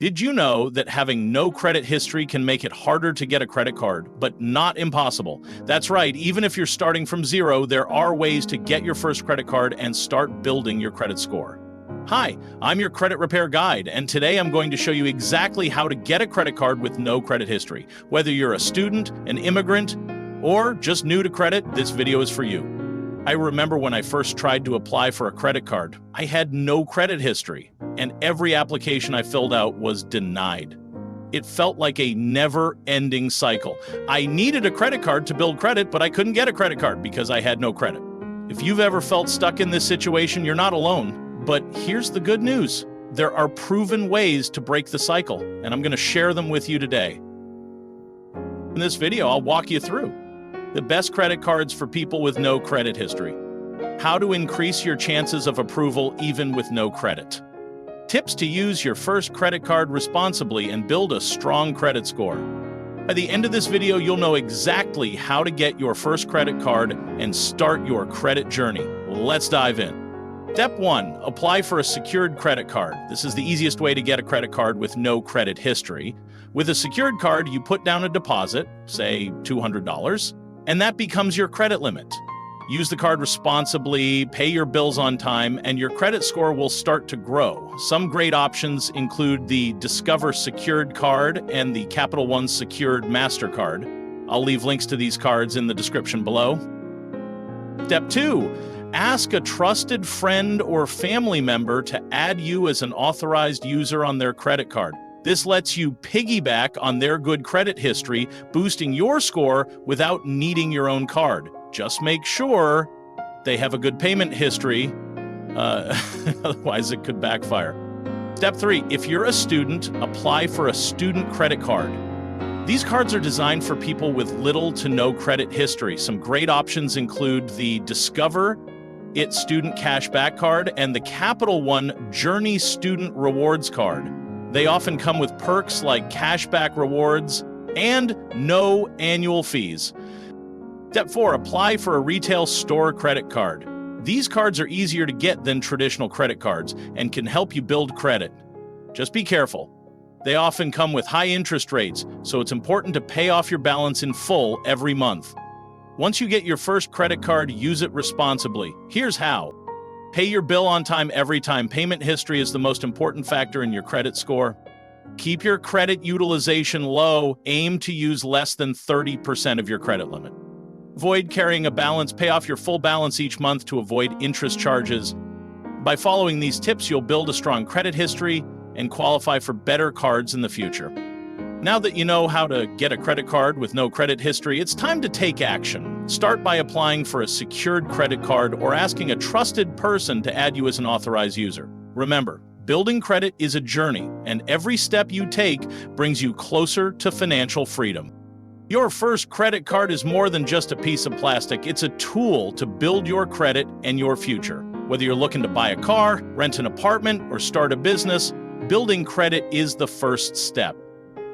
Did you know that having no credit history can make it harder to get a credit card, but not impossible? That's right, even if you're starting from zero, there are ways to get your first credit card and start building your credit score. Hi, I'm your credit repair guide, and today I'm going to show you exactly how to get a credit card with no credit history. Whether you're a student, an immigrant, or just new to credit, this video is for you. I remember when I first tried to apply for a credit card, I had no credit history, and every application I filled out was denied. It felt like a never-ending cycle. I needed a credit card to build credit, but I couldn't get a credit card because I had no credit. If you've ever felt stuck in this situation, you're not alone. But here's the good news. There are proven ways to break the cycle, and I'm going to share them with you today. In this video, I'll walk you through the best credit cards for people with no credit history, how to increase your chances of approval even with no credit, tips to use your first credit card responsibly and build a strong credit score. By the end of this video, you'll know exactly how to get your first credit card and start your credit journey. Let's dive in. Step 1. Apply for a secured credit card. This is the easiest way to get a credit card with no credit history. With a secured card, you put down a deposit, say $200, and that becomes your credit limit. Use the card responsibly, pay your bills on time, and your credit score will start to grow. Some great options include the Discover Secured card and the Capital One Secured MasterCard. I'll leave links to these cards in the description below. Step 2. Ask a trusted friend or family member to add you as an authorized user on their credit card. This lets you piggyback on their good credit history, boosting your score without needing your own card. Just make sure they have a good payment history, otherwise it could backfire. Step 3, if you're a student, apply for a student credit card. These cards are designed for people with little to no credit history. Some great options include the Discover It Student Cashback Card and the Capital One Journey Student Rewards Card. They often come with perks like cashback rewards and no annual fees. Step 4, apply for a retail store credit card. These cards are easier to get than traditional credit cards and can help you build credit. Just be careful. They often come with high interest rates, so it's important to pay off your balance in full every month. Once you get your first credit card, use it responsibly. Here's how. Pay your bill on time every time. Payment history is the most important factor in your credit score. Keep your credit utilization low. Aim to use less than 30% of your credit limit. Avoid carrying a balance. Pay off your full balance each month to avoid interest charges. By following these tips, you'll build a strong credit history and qualify for better cards in the future. Now that you know how to get a credit card with no credit history, it's time to take action. Start by applying for a secured credit card or asking a trusted person to add you as an authorized user. Remember, building credit is a journey, and every step you take brings you closer to financial freedom. Your first credit card is more than just a piece of plastic. It's a tool to build your credit and your future. Whether you're looking to buy a car, rent an apartment, or start a business, building credit is the first step.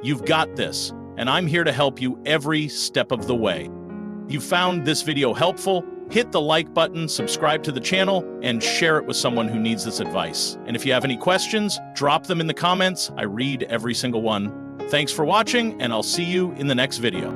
You've got this, and I'm here to help you every step of the way. You found this video helpful? Hit the like button, subscribe to the channel, and share it with someone who needs this advice. And if you have any questions, drop them in the comments. I read every single one. Thanks for watching, and I'll see you in the next video.